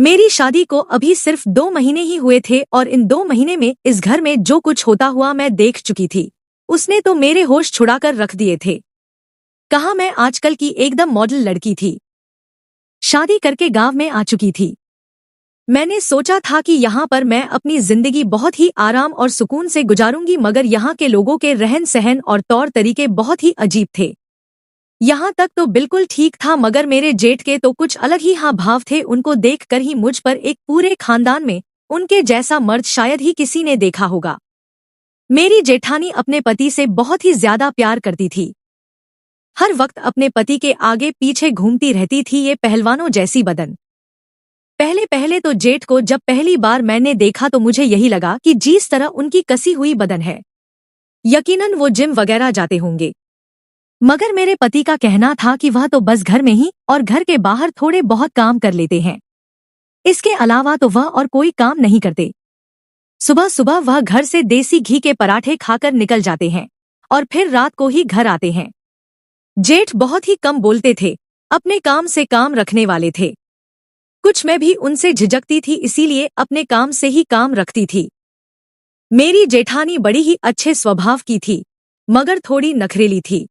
मेरी शादी को अभी सिर्फ 2 महीने ही हुए थे और इन 2 महीने में इस घर में जो कुछ होता हुआ मैं देख चुकी थी, उसने तो मेरे होश छुड़ाकर रख दिए थे। कहाँ मैं आजकल की एकदम मॉडल लड़की थी, शादी करके गांव में आ चुकी थी। मैंने सोचा था कि यहाँ पर मैं अपनी जिंदगी बहुत ही आराम और सुकून से गुजारूंगी, मगर यहाँ के लोगों के रहन सहन और तौर तरीके बहुत ही अजीब थे। यहाँ तक तो बिल्कुल ठीक था, मगर मेरे जेठ के तो कुछ अलग ही हाव भाव थे। उनको देखकर ही मुझ पर एक पूरे खानदान में उनके जैसा मर्द शायद ही किसी ने देखा होगा। मेरी जेठानी अपने पति से बहुत ही ज्यादा प्यार करती थी, हर वक्त अपने पति के आगे पीछे घूमती रहती थी, ये पहलवानों जैसी बदन। पहले पहले तो जेठ को जब पहली बार मैंने देखा तो मुझे यही लगा कि जिस तरह उनकी कसी हुई बदन है, यकीनन वो जिम वगैरह जाते होंगे। मगर मेरे पति का कहना था कि वह तो बस घर में ही और घर के बाहर थोड़े बहुत काम कर लेते हैं, इसके अलावा तो वह और कोई काम नहीं करते। सुबह सुबह वह घर से देसी घी के पराठे खाकर निकल जाते हैं और फिर रात को ही घर आते हैं। जेठ बहुत ही कम बोलते थे, अपने काम से काम रखने वाले थे। कुछ मैं भी उनसे झिझकती थी, इसीलिए अपने काम से ही काम रखती थी। मेरी जेठानी बड़ी ही अच्छे स्वभाव की थी, मगर थोड़ी नखरेली थी।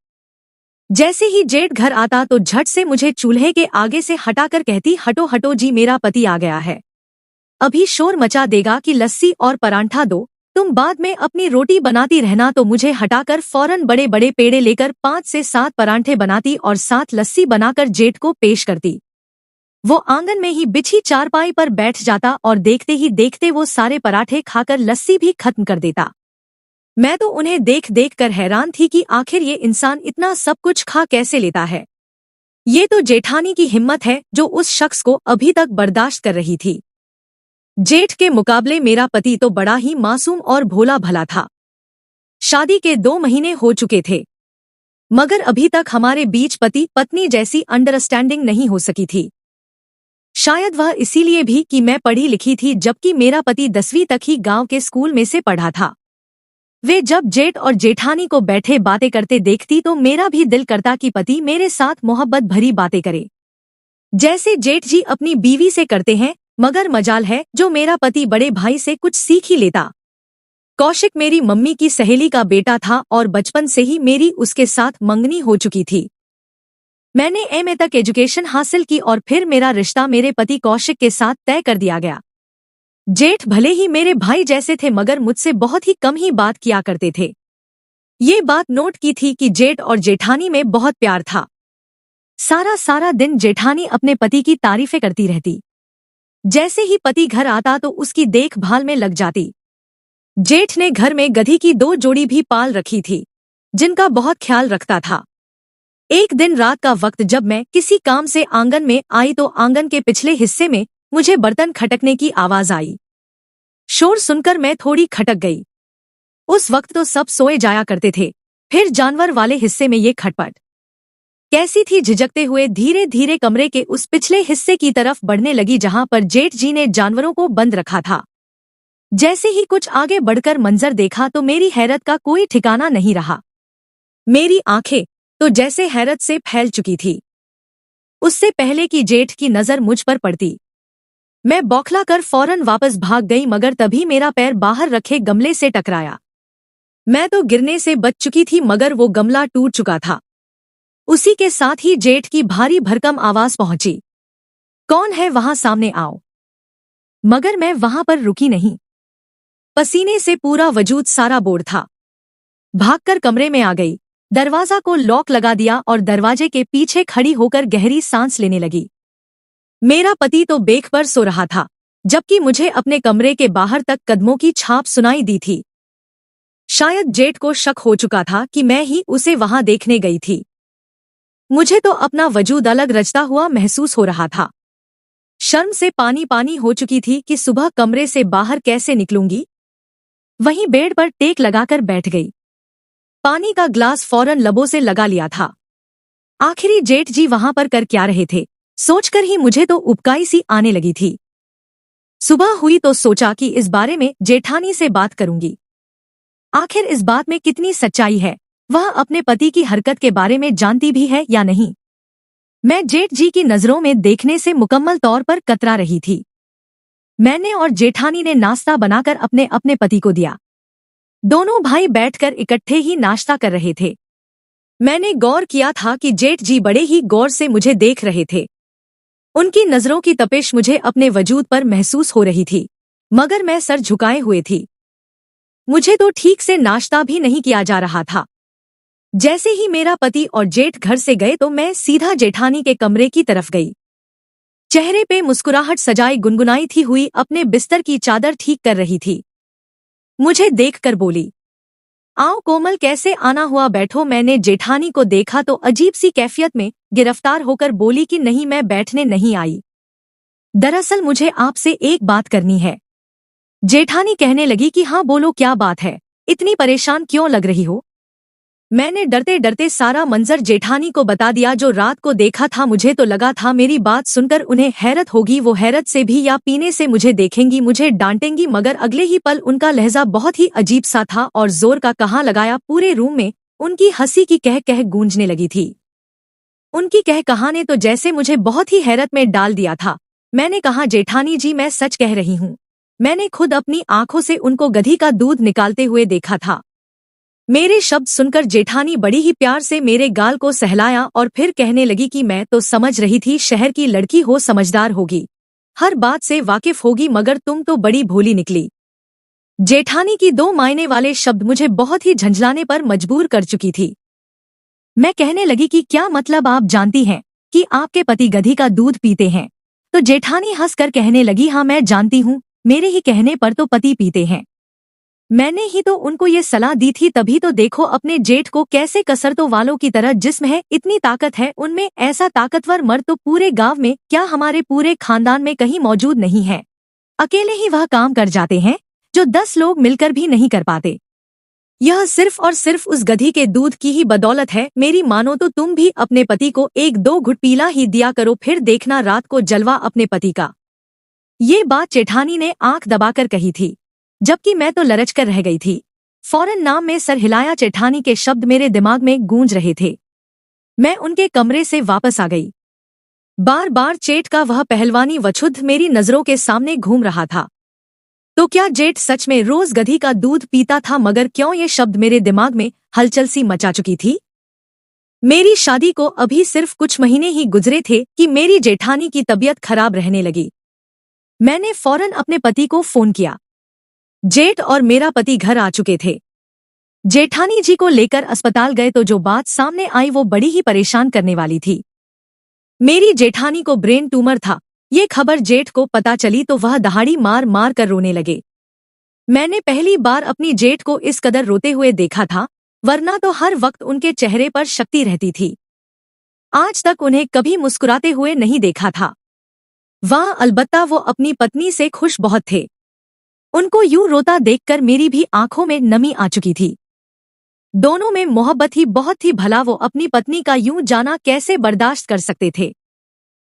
जैसे ही जेठ घर आता तो झट से मुझे चूल्हे के आगे से हटाकर कहती, हटो हटो जी, मेरा पति आ गया है, अभी शोर मचा देगा कि लस्सी और परांठा दो, तुम बाद में अपनी रोटी बनाती रहना। तो मुझे हटाकर फौरन बड़े बड़े पेड़े लेकर 5 से 7 परांठे बनाती और 7 लस्सी बनाकर जेठ को पेश करती। वो आंगन में ही बिछी चारपाई पर बैठ जाता और देखते ही देखते वो सारे पराठे खाकर लस्सी भी खत्म कर देता। मैं तो उन्हें देख देख कर हैरान थी कि आखिर ये इंसान इतना सब कुछ खा कैसे लेता है। ये तो जेठानी की हिम्मत है जो उस शख्स को अभी तक बर्दाश्त कर रही थी। जेठ के मुकाबले मेरा पति तो बड़ा ही मासूम और भोला भला था। शादी के 2 महीने हो चुके थे, मगर अभी तक हमारे बीच पति पत्नी जैसी अंडरस्टैंडिंग नहीं हो सकी थी। शायद वह इसीलिए भी कि मैं पढ़ी लिखी थी, जबकि मेरा पति 10वीं तक ही गांव के स्कूल में से पढ़ा था। वे जब जेठ और जेठानी को बैठे बातें करते देखती तो मेरा भी दिल करता कि पति मेरे साथ मोहब्बत भरी बातें करे, जैसे जेठ जी अपनी बीवी से करते हैं। मगर मजाल है जो मेरा पति बड़े भाई से कुछ सीख ही लेता। कौशिक मेरी मम्मी की सहेली का बेटा था और बचपन से ही मेरी उसके साथ मंगनी हो चुकी थी। मैंने एमए तक एजुकेशन हासिल की और फिर मेरा रिश्ता मेरे पति कौशिक के साथ तय कर दिया गया। जेठ भले ही मेरे भाई जैसे थे, मगर मुझसे बहुत ही कम ही बात किया करते थे। ये बात नोट की थी कि जेठ और जेठानी में बहुत प्यार था। सारा सारा दिन जेठानी अपने पति की तारीफें करती रहती। जैसे ही पति घर आता तो उसकी देखभाल में लग जाती। जेठ ने घर में गधी की 2 जोड़ी भी पाल रखी थी, जिनका बहुत ख्याल रखता था। एक दिन रात का वक्त जब मैं किसी काम से आंगन में आई तो आंगन के पिछले हिस्से में मुझे बर्तन खटकने की आवाज आई। शोर सुनकर मैं थोड़ी खटक गई। उस वक्त तो सब सोए जाया करते थे, फिर जानवर वाले हिस्से में ये खटपट कैसी थी। झिझकते हुए धीरे धीरे कमरे के उस पिछले हिस्से की तरफ बढ़ने लगी जहां पर जेठ जी ने जानवरों को बंद रखा था। जैसे ही कुछ आगे बढ़कर मंजर देखा तो मेरी हैरत का कोई ठिकाना नहीं रहा। मेरी आंखें तो जैसे हैरत से फैल चुकी थी। उससे पहले कि जेठ की नजर मुझ पर पड़ती, मैं बौखला कर फौरन वापस भाग गई, मगर तभी मेरा पैर बाहर रखे गमले से टकराया। मैं तो गिरने से बच चुकी थी, मगर वो गमला टूट चुका था। उसी के साथ ही जेठ की भारी भरकम आवाज पहुंची, कौन है वहां, सामने आओ। मगर मैं वहां पर रुकी नहीं। पसीने से पूरा वजूद सारा बोर था। भागकर कमरे में आ गई, दरवाजा को लॉक लगा दिया और दरवाजे के पीछे खड़ी होकर गहरी सांस लेने लगी। मेरा पति तो बेख पर सो रहा था, जबकि मुझे अपने कमरे के बाहर तक कदमों की छाप सुनाई दी थी। शायद जेठ को शक हो चुका था कि मैं ही उसे वहां देखने गई थी। मुझे तो अपना वजूद अलग रचता हुआ महसूस हो रहा था। शर्म से पानी पानी हो चुकी थी कि सुबह कमरे से बाहर कैसे निकलूंगी। वहीं बेड पर टेक लगाकर बैठ गई। पानी का ग्लास फौरन लबों से लगा लिया था। आखिरी जेठ जी वहां पर कर क्या रहे थे, सोचकर ही मुझे तो उबकाई सी आने लगी थी। सुबह हुई तो सोचा कि इस बारे में जेठानी से बात करूंगी। आखिर इस बात में कितनी सच्चाई है, वह अपने पति की हरकत के बारे में जानती भी है या नहीं। मैं जेठ जी की नजरों में देखने से मुकम्मल तौर पर कतरा रही थी। मैंने और जेठानी ने नाश्ता बनाकर अपने अपने पति को दिया। दोनों भाई बैठकर इकट्ठे ही नाश्ता कर रहे थे। मैंने गौर किया था कि जेठ जी बड़े ही गौर से मुझे देख रहे थे। उनकी नजरों की तपिश मुझे अपने वजूद पर महसूस हो रही थी, मगर मैं सर झुकाए हुए थी। मुझे तो ठीक से नाश्ता भी नहीं किया जा रहा था। जैसे ही मेरा पति और जेठ घर से गए तो मैं सीधा जेठानी के कमरे की तरफ गई। चेहरे पे मुस्कुराहट सजाई गुनगुनाई थी हुई अपने बिस्तर की चादर ठीक कर रही थी। मुझे देखकर बोली, आओ कोमल, कैसे आना हुआ, बैठो। मैंने जेठानी को देखा तो अजीब सी कैफियत में गिरफ्तार होकर बोली कि नहीं, मैं बैठने नहीं आई। दरअसल मुझे आपसे एक बात करनी है। जेठानी कहने लगी कि हाँ बोलो, क्या बात है, इतनी परेशान क्यों लग रही हो। मैंने डरते डरते सारा मंजर जेठानी को बता दिया जो रात को देखा था। मुझे तो लगा था मेरी बात सुनकर उन्हें हैरत होगी, वो हैरत से भी या पीने से मुझे देखेंगी, मुझे डांटेंगी, मगर अगले ही पल उनका लहजा बहुत ही अजीब सा था और जोर का कहा लगाया पूरे रूम में उनकी हंसी की कह कह गूंजने लगी थी। उनकी कह कहा ने तो जैसे मुझे बहुत ही हैरत में डाल दिया था। मैंने कहा, जेठानी जी, मैं सच कह रही हूँ, मैंने खुद अपनी आंखों से उनको गधी का दूध निकालते हुए देखा था। मेरे शब्द सुनकर जेठानी बड़ी ही प्यार से मेरे गाल को सहलाया और फिर कहने लगी कि मैं तो समझ रही थी शहर की लड़की हो, समझदार होगी, हर बात से वाकिफ होगी, मगर तुम तो बड़ी भोली निकली। जेठानी की दो मायने वाले शब्द मुझे बहुत ही झंझलाने पर मजबूर कर चुकी थी। मैं कहने लगी कि क्या मतलब, आप जानती हैं कि आपके पति गधी का दूध पीते हैं। तो जेठानी हंसकर कहने लगी, हाँ मैं जानती हूँ, मेरे ही कहने पर तो पति पीते हैं। मैंने ही तो उनको ये सलाह दी थी, तभी तो देखो अपने जेठ को कैसे कसरतों वालों की तरह जिस्म है, इतनी ताकत है उनमें, ऐसा ताकतवर मर्द तो पूरे गांव में क्या हमारे पूरे खानदान में कहीं मौजूद नहीं है। अकेले ही वह काम कर जाते हैं जो 10 लोग मिलकर भी नहीं कर पाते। यह सिर्फ और सिर्फ उस गधी के दूध की ही बदौलत है। मेरी मानो तो तुम भी अपने पति को 1-2 घुट पीला ही दिया करो, फिर देखना रात को जलवा अपने पति का। ये बात जेठानी ने आंख दबाकर कही थी, जबकि मैं तो लरच कर रह गई थी। फौरन नाम में सर हिलाया। जेठानी के शब्द मेरे दिमाग में गूंज रहे थे। मैं उनके कमरे से वापस आ गई। बार बार जेठ का वह पहलवानी वछुद्ध मेरी नजरों के सामने घूम रहा था। तो क्या जेठ सच में रोज गधी का दूध पीता था? मगर क्यों ये शब्द मेरे दिमाग में हलचल सी मचा चुकी थी। मेरी शादी को अभी सिर्फ कुछ महीने ही गुजरे थे कि मेरी जेठानी की तबीयत खराब रहने लगी। मैंने फौरन अपने पति को फोन किया। जेठ और मेरा पति घर आ चुके थे। जेठानी जी को लेकर अस्पताल गए तो जो बात सामने आई वो बड़ी ही परेशान करने वाली थी। मेरी जेठानी को ब्रेन ट्यूमर था। ये खबर जेठ को पता चली तो वह दहाड़ी मार मार कर रोने लगे। मैंने पहली बार अपनी जेठ को इस कदर रोते हुए देखा था, वरना तो हर वक्त उनके चेहरे पर शक्ति रहती थी। आज तक उन्हें कभी मुस्कुराते हुए नहीं देखा था। वह अलबत्ता वो अपनी पत्नी से खुश बहुत थे। उनको यूं रोता देखकर मेरी भी आंखों में नमी आ चुकी थी। दोनों में मोहब्बत ही बहुत थी, भला वो अपनी पत्नी का यूं जाना कैसे बर्दाश्त कर सकते थे।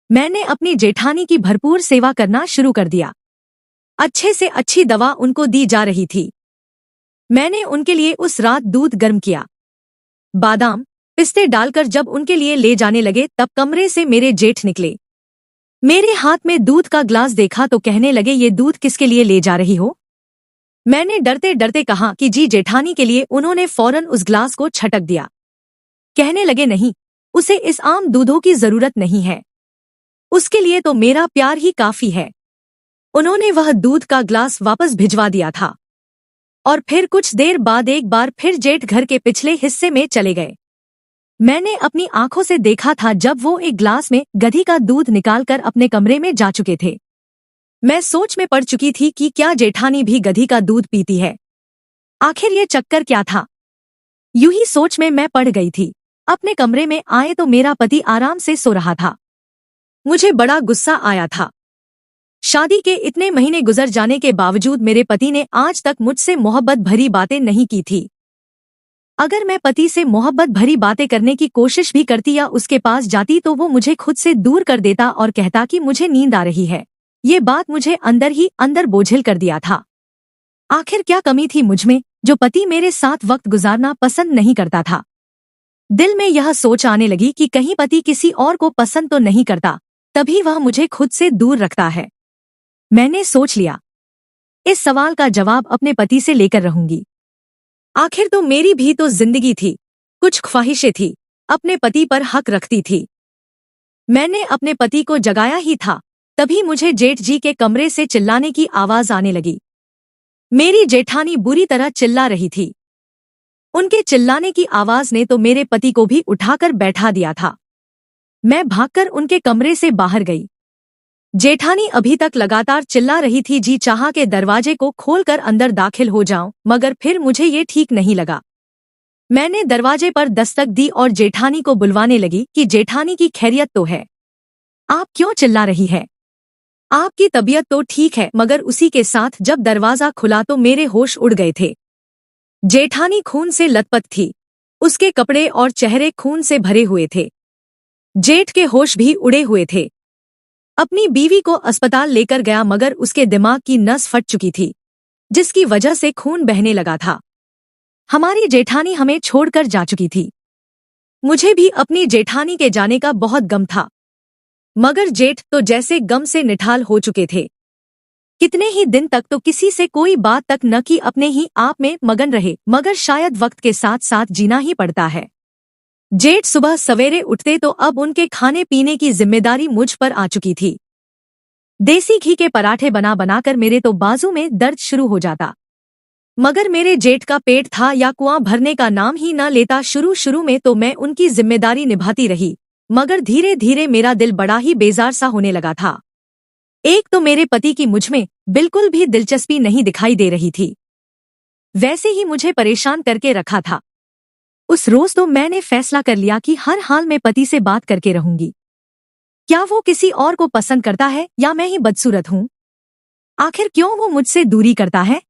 मैंने अपनी जेठानी की भरपूर सेवा करना शुरू कर दिया। अच्छे से अच्छी दवा उनको दी जा रही थी। मैंने उनके लिए उस रात दूध गर्म किया। बादाम पिस्ते डालकर जब उनके लिए ले जाने लगे तब कमरे से मेरे जेठ निकले। मेरे हाथ में दूध का ग्लास देखा तो कहने लगे, ये दूध किसके लिए ले जा रही हो? मैंने डरते डरते कहा कि जी जेठानी के लिए। उन्होंने फौरन उस ग्लास को छटक दिया। कहने लगे, नहीं, उसे इस आम दूधों की जरूरत नहीं है, उसके लिए तो मेरा प्यार ही काफी है। उन्होंने वह दूध का ग्लास वापस भिजवा दिया था और फिर कुछ देर बाद एक बार फिर जेठ घर के पिछले हिस्से में चले गए। मैंने अपनी आंखों से देखा था जब वो एक ग्लास में गधी का दूध निकालकर अपने कमरे में जा चुके थे। मैं सोच में पड़ चुकी थी कि क्या जेठानी भी गधी का दूध पीती है? आखिर ये चक्कर क्या था? यूं ही सोच में मैं पड़ गई थी। अपने कमरे में आए तो मेरा पति आराम से सो रहा था। मुझे बड़ा गुस्सा आया था। शादी के इतने महीने गुजर जाने के बावजूद मेरे पति ने आज तक मुझसे मोहब्बत भरी बातें नहीं की थी। अगर मैं पति से मोहब्बत भरी बातें करने की कोशिश भी करती या उसके पास जाती तो वो मुझे खुद से दूर कर देता और कहता कि मुझे नींद आ रही है। ये बात मुझे अंदर ही अंदर बोझिल कर दिया था। आखिर क्या कमी थी मुझमें जो पति मेरे साथ वक्त गुजारना पसंद नहीं करता था? दिल में यह सोच आने लगी कि कहीं पति किसी और को पसंद तो नहीं करता, तभी वह मुझे खुद से दूर रखता है। मैंने सोच लिया, इस सवाल का जवाब अपने पति से लेकर रहूंगी। आखिर तो मेरी भी तो जिंदगी थी, कुछ ख्वाहिशें थी, अपने पति पर हक रखती थी। मैंने अपने पति को जगाया ही था, तभी मुझे जेठ जी के कमरे से चिल्लाने की आवाज आने लगी। मेरी जेठानी बुरी तरह चिल्ला रही थी। उनके चिल्लाने की आवाज ने तो मेरे पति को भी उठाकर बैठा दिया था। मैं भागकर उनके कमरे से बाहर गई। जेठानी अभी तक लगातार चिल्ला रही थी। जी चाहा के दरवाजे को खोलकर अंदर दाखिल हो जाऊं, मगर फिर मुझे ये ठीक नहीं लगा। मैंने दरवाजे पर दस्तक दी और जेठानी को बुलवाने लगी कि जेठानी की खैरियत तो है? आप क्यों चिल्ला रही है? आपकी तबीयत तो ठीक है? मगर उसी के साथ जब दरवाजा खुला तो मेरे होश उड़ गए थे। जेठानी खून से लथपथ थी, उसके कपड़े और चेहरे खून से भरे हुए थे। जेठ के होश भी उड़े हुए थे। अपनी बीवी को अस्पताल लेकर गया, मगर उसके दिमाग की नस फट चुकी थी, जिसकी वजह से खून बहने लगा था। हमारी जेठानी हमें छोड़कर जा चुकी थी। मुझे भी अपनी जेठानी के जाने का बहुत गम था, मगर जेठ तो जैसे गम से निठाल हो चुके थे। कितने ही दिन तक तो किसी से कोई बात तक न की, अपने ही आप में मगन रहे, मगर शायद वक्त के साथ साथ जीना ही पड़ता है। जेठ सुबह सवेरे उठते तो अब उनके खाने पीने की जिम्मेदारी मुझ पर आ चुकी थी। देसी घी के पराठे बना बनाकर मेरे तो बाजू में दर्द शुरू हो जाता, मगर मेरे जेठ का पेट था या कुआं भरने का नाम ही न लेता। शुरू शुरू में तो मैं उनकी जिम्मेदारी निभाती रही, मगर धीरे धीरे मेरा दिल बड़ा ही बेजार सा होने लगा था। एक तो मेरे पति की मुझमें बिल्कुल भी दिलचस्पी नहीं दिखाई दे रही थी, वैसे ही मुझे परेशान करके रखा था। उस रोज तो मैंने फैसला कर लिया कि हर हाल में पति से बात करके रहूंगी। क्या वो किसी और को पसंद करता है या मैं ही बदसूरत हूँ? आखिर क्यों वो मुझसे दूरी करता है?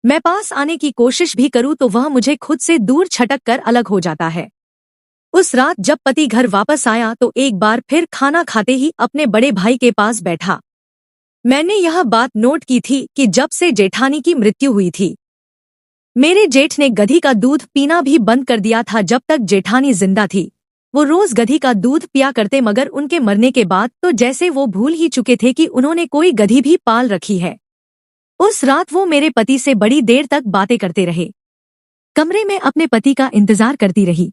मैं पास आने की कोशिश भी करूँ तो वह मुझे खुद से दूर छटक कर अलग हो जाता है। उस रात जब पति घर वापस आया तो एक बार फिर खाना खाते ही अपने बड़े भाई के पास बैठा। मैंने यह बात नोट की थी कि जब से जेठानी की मृत्यु हुई थी, मेरे जेठ ने गधी का दूध पीना भी बंद कर दिया था। जब तक जेठानी जिंदा थी वो रोज गधी का दूध पिया करते, मगर उनके मरने के बाद तो जैसे वो भूल ही चुके थे कि उन्होंने कोई गधी भी पाल रखी है। उस रात वो मेरे पति से बड़ी देर तक बातें करते रहे। कमरे में अपने पति का इंतजार करती रही।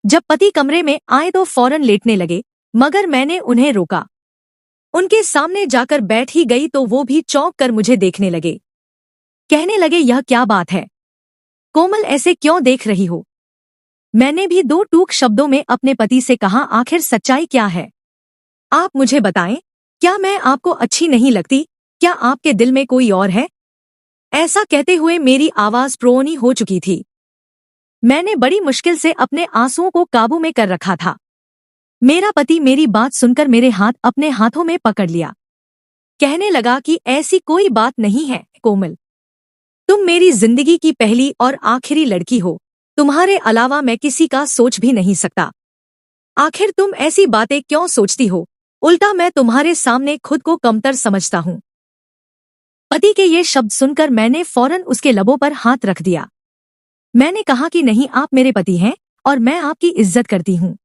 जब पति कमरे में आए तो फौरन लेटने लगे, मगर मैंने उन्हें रोका। उनके सामने जाकर बैठ ही गई तो वो भी चौंक कर मुझे देखने लगे। कहने लगे, यह क्या बात है कोमल, ऐसे क्यों देख रही हो? मैंने भी दो टूक शब्दों में अपने पति से कहा, आखिर सच्चाई क्या है? आप मुझे बताएं, क्या मैं आपको अच्छी नहीं लगती? क्या आपके दिल में कोई और है? ऐसा कहते हुए मेरी आवाज प्रोनी हो चुकी थी। मैंने बड़ी मुश्किल से अपने आंसुओं को काबू में कर रखा था। मेरा पति मेरी बात सुनकर मेरे हाथ अपने हाथों में पकड़ लिया। कहने लगा कि ऐसी कोई बात नहीं है कोमल, तुम मेरी जिंदगी की पहली और आखिरी लड़की हो, तुम्हारे अलावा मैं किसी का सोच भी नहीं सकता। आखिर तुम ऐसी बातें क्यों सोचती हो? उल्टा मैं तुम्हारे सामने खुद को कमतर समझता हूँ। पति के ये शब्द सुनकर मैंने फौरन उसके लबों पर हाथ रख दिया। मैंने कहा कि नहीं, आप मेरे पति हैं और मैं आपकी इज्जत करती हूँ।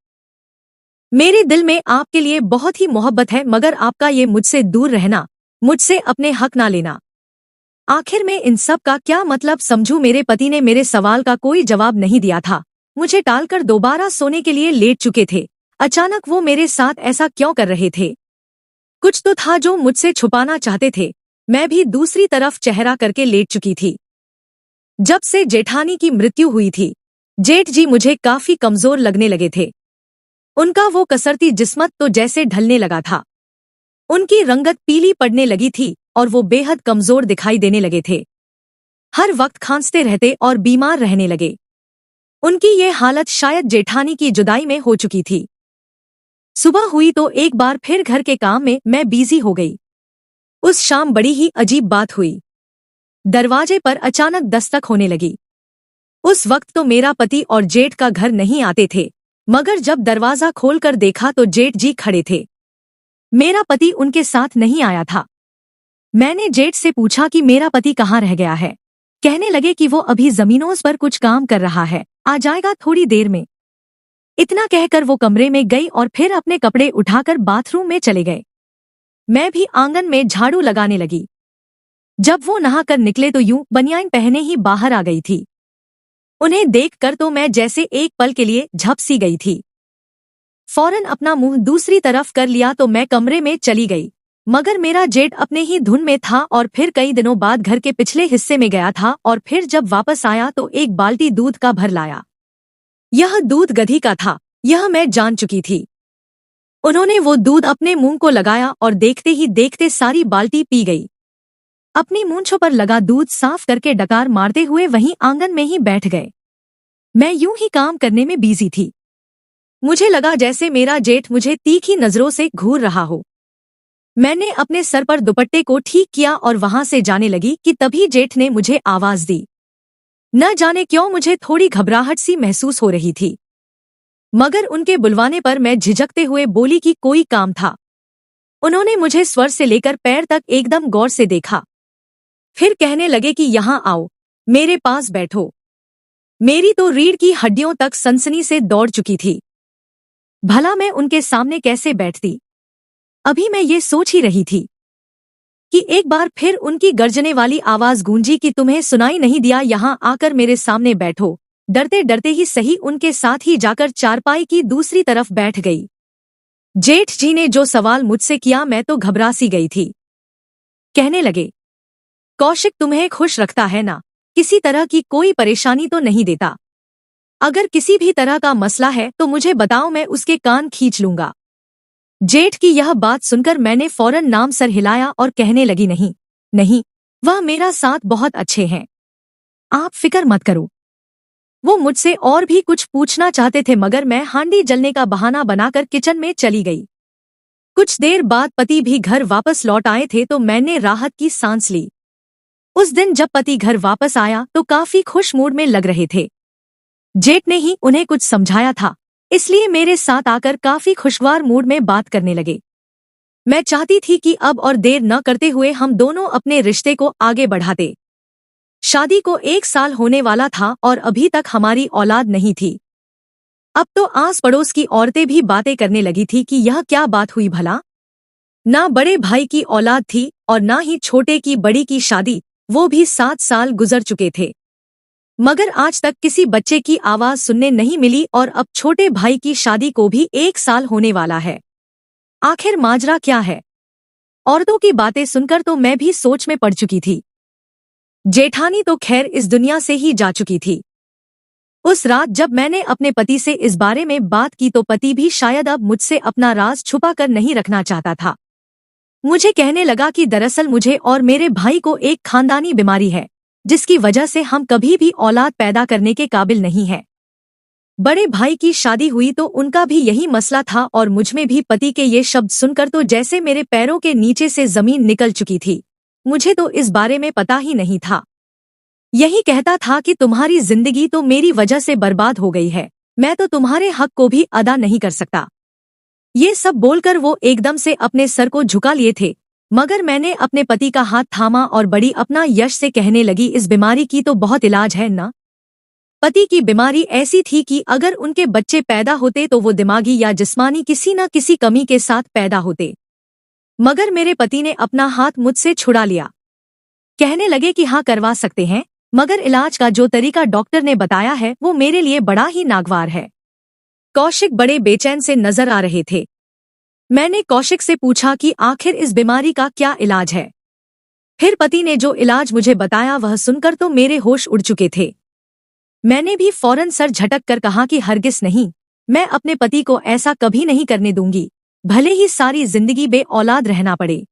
मेरे दिल में आपके लिए बहुत ही मोहब्बत है, मगर आपका ये मुझसे दूर रहना, मुझसे अपने हक ना लेना, आखिर में इन सब का क्या मतलब समझूं? मेरे पति ने मेरे सवाल का कोई जवाब नहीं दिया था। मुझे टालकर दोबारा सोने के लिए लेट चुके थे। अचानक वो मेरे साथ ऐसा क्यों कर रहे थे? कुछ तो था जो मुझसे छुपाना चाहते थे। मैं भी दूसरी तरफ चेहरा करके लेट चुकी थी। जब से जेठानी की मृत्यु हुई थी, जेठ जी मुझे काफी कमजोर लगने लगे थे। उनका वो कसरती जिस्मत तो जैसे ढलने लगा था। उनकी रंगत पीली पड़ने लगी थी और वो बेहद कमजोर दिखाई देने लगे थे। हर वक्त खांसते रहते और बीमार रहने लगे। उनकी ये हालत शायद जेठानी की जुदाई में हो चुकी थी। सुबह हुई तो एक बार फिर घर के काम में मैं बिजी हो गई। उस शाम बड़ी ही अजीब बात हुई। दरवाजे पर अचानक दस्तक होने लगी। उस वक्त तो मेरा पति और जेठ का घर नहीं आते थे, मगर जब दरवाजा खोलकर देखा तो जेठ जी खड़े थे। मेरा पति उनके साथ नहीं आया था। मैंने जेठ से पूछा कि मेरा पति कहाँ रह गया है। कहने लगे कि वो अभी जमीनों पर कुछ काम कर रहा है, आ जाएगा थोड़ी देर में। इतना कहकर वो कमरे में गई और फिर अपने कपड़े उठाकर बाथरूम में चले गए। मैं भी आंगन में झाड़ू लगाने लगी। जब वो नहाकर निकले तो यूं बनियान पहने ही बाहर आ गई थी। उन्हें देखकर तो मैं जैसे एक पल के लिए झपसी गई थी। फौरन अपना मुंह दूसरी तरफ कर लिया तो मैं कमरे में चली गई, मगर मेरा जेठ अपने ही धुन में था और फिर कई दिनों बाद घर के पिछले हिस्से में गया था और फिर जब वापस आया तो एक बाल्टी दूध का भर लाया। यह दूध गधी का था, यह मैं जान चुकी थी। उन्होंने वो दूध अपने मुंह को लगाया और देखते ही देखते सारी बाल्टी पी गई। अपनी मूंछों पर लगा दूध साफ करके डकार मारते हुए वहीं आंगन में ही बैठ गए। मैं यूं ही काम करने में बिजी थी। मुझे लगा जैसे मेरा जेठ मुझे तीखी नजरों से घूर रहा हो। मैंने अपने सर पर दुपट्टे को ठीक किया और वहां से जाने लगी कि तभी जेठ ने मुझे आवाज दी। न जाने क्यों मुझे थोड़ी घबराहट सी महसूस हो रही थी, मगर उनके बुलवाने पर मैं झिझकते हुए बोली कि कोई काम था। उन्होंने मुझे स्वर से लेकर पैर तक एकदम गौर से देखा, फिर कहने लगे कि यहाँ आओ, मेरे पास बैठो। मेरी तो रीढ़ की हड्डियों तक सनसनी से दौड़ चुकी थी। भला मैं उनके सामने कैसे बैठती? अभी मैं ये सोच ही रही थी कि एक बार फिर उनकी गर्जने वाली आवाज गूंजी कि तुम्हें सुनाई नहीं दिया, यहाँ आकर मेरे सामने बैठो। डरते डरते ही सही उनके साथ ही जाकर चारपाई की दूसरी तरफ बैठ गई। जेठ जी ने जो सवाल मुझसे किया मैं तो घबरा सी गई थी। कहने लगे, कौशिक तुम्हें खुश रखता है ना? किसी तरह की कोई परेशानी तो नहीं देता? अगर किसी भी तरह का मसला है तो मुझे बताओ, मैं उसके कान खींच लूंगा। जेठ की यह बात सुनकर मैंने फौरन नाम सर हिलाया और कहने लगी, नहीं नहीं, वह मेरा साथ बहुत अच्छे हैं, आप फिक्र मत करो। वो मुझसे और भी कुछ पूछना चाहते थे मगर मैं हांडी जलने का बहाना बनाकर किचन में चली गई। कुछ देर बाद पति भी घर वापस लौट आए थे तो मैंने राहत की सांस ली। उस दिन जब पति घर वापस आया तो काफी खुश मूड में लग रहे थे। जेठ ने ही उन्हें कुछ समझाया था, इसलिए मेरे साथ आकर काफी खुशगवार मूड में बात करने लगे। मैं चाहती थी कि अब और देर न करते हुए हम दोनों अपने रिश्ते को आगे बढ़ाते। शादी को 1 साल होने वाला था और अभी तक हमारी औलाद नहीं थी। अब तो आस पड़ोस की औरतें भी बातें करने लगी थी कि यह क्या बात हुई भला। ना बड़े भाई की औलाद थी और ना ही छोटे की बड़ी की शादी, वो भी 7 साल गुजर चुके थे, मगर आज तक किसी बच्चे की आवाज सुनने नहीं मिली और अब छोटे भाई की शादी को भी 1 साल होने वाला है। आखिर माजरा क्या है? औरतों की बातें सुनकर तो मैं भी सोच में पड़ चुकी थी। जेठानी तो खैर इस दुनिया से ही जा चुकी थी। उस रात जब मैंने अपने पति से इस बारे में बात की तो पति भी शायद अब मुझसे अपना राज छुपा कर नहीं रखना चाहता था। मुझे कहने लगा कि दरअसल मुझे और मेरे भाई को एक खानदानी बीमारी है, जिसकी वजह से हम कभी भी औलाद पैदा करने के काबिल नहीं है। बड़े भाई की शादी हुई तो उनका भी यही मसला था और मुझमें भी पति के ये शब्द सुनकर तो जैसे मेरे पैरों के नीचे से जमीन निकल चुकी थी। मुझे तो इस बारे में पता ही नहीं था। यही कहता था कि तुम्हारी जिंदगी तो मेरी वजह से बर्बाद हो गई है, मैं तो तुम्हारे हक को भी अदा नहीं कर सकता। ये सब बोलकर वो एकदम से अपने सर को झुका लिए थे, मगर मैंने अपने पति का हाथ थामा और बड़ी अपना यश से कहने लगी, इस बीमारी की तो बहुत इलाज है ना। पति की बीमारी ऐसी थी कि अगर उनके बच्चे पैदा होते तो वो दिमागी या जिस्मानी किसी न किसी कमी के साथ पैदा होते, मगर मेरे पति ने अपना हाथ मुझसे छुड़ा लिया। कहने लगे कि हाँ करवा सकते हैं, मगर इलाज का जो तरीका डॉक्टर ने बताया है वो मेरे लिए बड़ा ही नागवार है। कौशिक बड़े बेचैन से नजर आ रहे थे। मैंने कौशिक से पूछा कि आखिर इस बीमारी का क्या इलाज है। फिर पति ने जो इलाज मुझे बताया वह सुनकर तो मेरे होश उड़ चुके थे। मैंने भी फौरन सर झटक कर कहा कि हरगिज नहीं, मैं अपने पति को ऐसा कभी नहीं करने दूंगी, भले ही सारी जिंदगी बे औलाद रहना पड़े।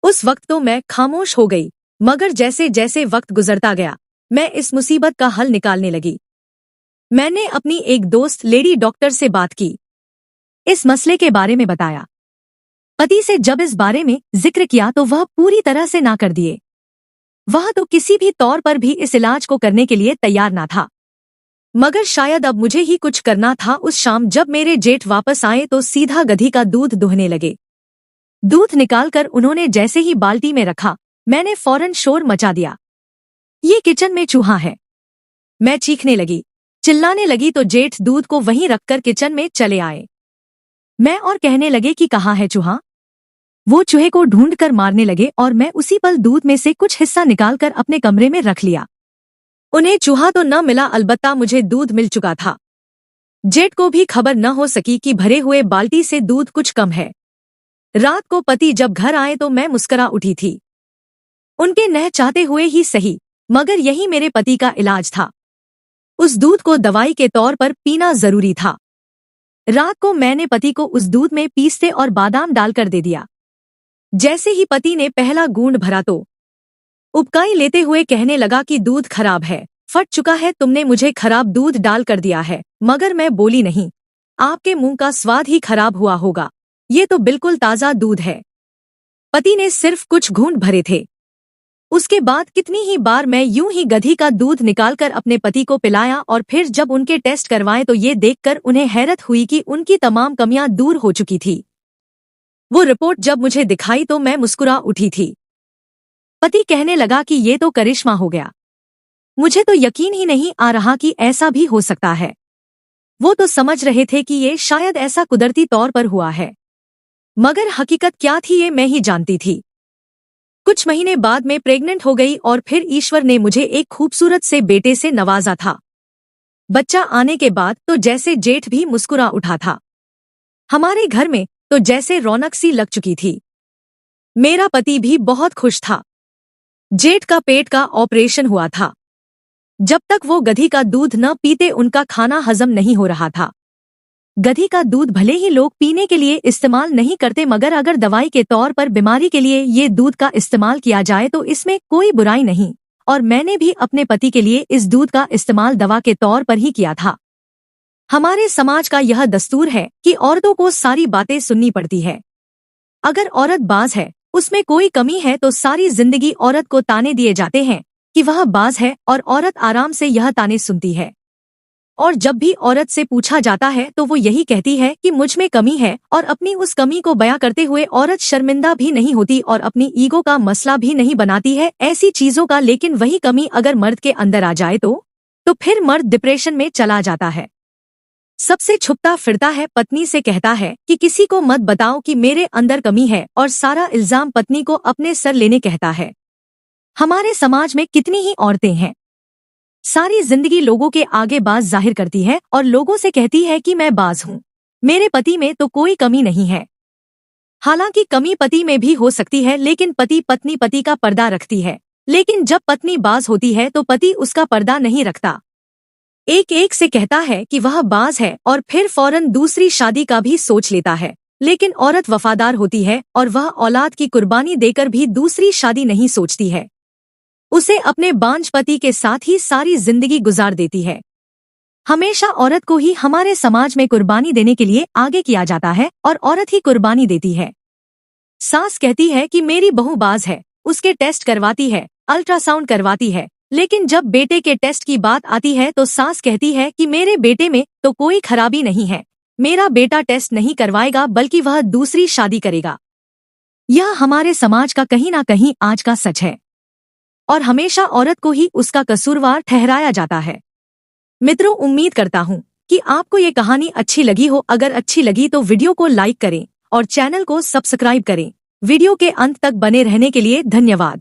उस वक्त तो मैं खामोश हो गई, मगर जैसे जैसे वक्त गुजरता गया मैं इस मुसीबत का हल निकालने लगी। मैंने अपनी एक दोस्त लेडी डॉक्टर से बात की, इस मसले के बारे में बताया। पति से जब इस बारे में जिक्र किया तो वह पूरी तरह से ना कर दिए। वह तो किसी भी तौर पर भी इस इलाज को करने के लिए तैयार ना था, मगर शायद अब मुझे ही कुछ करना था। उस शाम जब मेरे जेठ वापस आए तो सीधा गधी का दूध दुहने लगे। दूध निकालकर उन्होंने जैसे ही बाल्टी में रखा, मैंने फौरन शोर मचा दिया, ये किचन में चूहा है। मैं चीखने लगी, चिल्लाने लगी तो जेठ दूध को वहीं रखकर किचन में चले आए। मैं और कहने लगे कि कहाँ है चूहा। वो चूहे को ढूंढकर मारने लगे और मैं उसी पल दूध में से कुछ हिस्सा निकालकर अपने कमरे में रख लिया। उन्हें चूहा तो न मिला, अलबत्ता मुझे दूध मिल चुका था। जेठ को भी खबर न हो सकी कि भरे हुए बाल्टी से दूध कुछ कम है। रात को पति जब घर आए तो मैं मुस्कुरा उठी थी। उनके न चाहते हुए ही सही, मगर यही मेरे पति का इलाज था। उस दूध को दवाई के तौर पर पीना जरूरी था। रात को मैंने पति को उस दूध में पीसते और बादाम डालकर दे दिया। जैसे ही पति ने पहला गूंद भरा तो उबकाई लेते हुए कहने लगा कि दूध खराब है, फट चुका है, तुमने मुझे खराब दूध डाल कर दिया है। मगर मैं बोली नहीं, आपके मुंह का स्वाद ही खराब हुआ होगा, ये तो बिल्कुल ताजा दूध है। पति ने सिर्फ कुछ घूंट भरे थे। उसके बाद कितनी ही बार मैं यूं ही गधी का दूध निकालकर अपने पति को पिलाया और फिर जब उनके टेस्ट करवाए तो ये देखकर उन्हें हैरत हुई कि उनकी तमाम कमियां दूर हो चुकी थी। वो रिपोर्ट जब मुझे दिखाई तो मैं मुस्कुरा उठी थी। पति कहने लगा कि ये तो करिश्मा हो गया। मुझे तो यकीन ही नहीं आ रहा कि ऐसा भी हो सकता है। वो तो समझ रहे थे कि ये शायद ऐसा कुदरती तौर पर हुआ है, मगर हकीकत क्या थी ये मैं ही जानती थी। कुछ महीने बाद में प्रेग्नेंट हो गई और फिर ईश्वर ने मुझे एक खूबसूरत से बेटे से नवाजा था। बच्चा आने के बाद तो जैसे जेठ भी मुस्कुरा उठा था। हमारे घर में तो जैसे रौनक सी लग चुकी थी। मेरा पति भी बहुत खुश था। जेठ का पेट का ऑपरेशन हुआ था। जब तक वो गधी का दूध न पीते उनका खाना हजम नहीं हो रहा था। गधी का दूध भले ही लोग पीने के लिए इस्तेमाल नहीं करते, मगर अगर दवाई के तौर पर बीमारी के लिए ये दूध का इस्तेमाल किया जाए तो इसमें कोई बुराई नहीं, और मैंने भी अपने पति के लिए इस दूध का इस्तेमाल दवा के तौर पर ही किया था। हमारे समाज का यह दस्तूर है कि औरतों को सारी बातें सुननी पड़ती है। अगर औरत बाज है, उसमें कोई कमी है, तो सारी जिंदगी औरत को ताने दिए जाते हैं कि वह बाज है, और औरत आराम से यह ताने सुनती है। और जब भी औरत से पूछा जाता है तो वो यही कहती है कि मुझ में कमी है, और अपनी उस कमी को बयां करते हुए औरत शर्मिंदा भी नहीं होती और अपनी ईगो का मसला भी नहीं बनाती है ऐसी चीजों का। लेकिन वही कमी अगर मर्द के अंदर आ जाए तो फिर मर्द डिप्रेशन में चला जाता है। सबसे छुपता फिरता है, पत्नी से कहता है कि किसी को मत बताओ कि मेरे अंदर कमी है, और सारा इल्जाम पत्नी को अपने सर लेने कहता है। हमारे समाज में कितनी ही औरतें हैं, सारी जिंदगी लोगों के आगे बाज जाहिर करती है और लोगों से कहती है कि मैं बाज हूँ, मेरे पति में तो कोई कमी नहीं है। हालांकि कमी पति में भी हो सकती है, लेकिन पत्नी का पर्दा रखती है। लेकिन जब पत्नी बाज होती है तो पति उसका पर्दा नहीं रखता, एक से कहता है कि वह बाज है और फिर फौरन दूसरी शादी का भी सोच लेता है। लेकिन औरत वफादार होती है और वह औलाद की कुर्बानी देकर भी दूसरी शादी नहीं सोचती है। उसे अपने बांझ पति के साथ ही सारी जिंदगी गुजार देती है। हमेशा औरत को ही हमारे समाज में कुर्बानी देने के लिए आगे किया जाता है और औरत ही कुर्बानी देती है। सास कहती है कि मेरी बहू बाज है, उसके टेस्ट करवाती है, अल्ट्रासाउंड करवाती है, लेकिन जब बेटे के टेस्ट की बात आती है तो सास कहती है कि मेरे बेटे में तो कोई खराबी नहीं है, मेरा बेटा टेस्ट नहीं करवाएगा बल्कि वह दूसरी शादी करेगा। यह हमारे समाज का कहीं ना कहीं आज का सच है, और हमेशा औरत को ही उसका कसूरवार ठहराया जाता है। मित्रों, उम्मीद करता हूँ कि आपको ये कहानी अच्छी लगी हो। अगर अच्छी लगी तो वीडियो को लाइक करें और चैनल को सब्सक्राइब करें। वीडियो के अंत तक बने रहने के लिए धन्यवाद।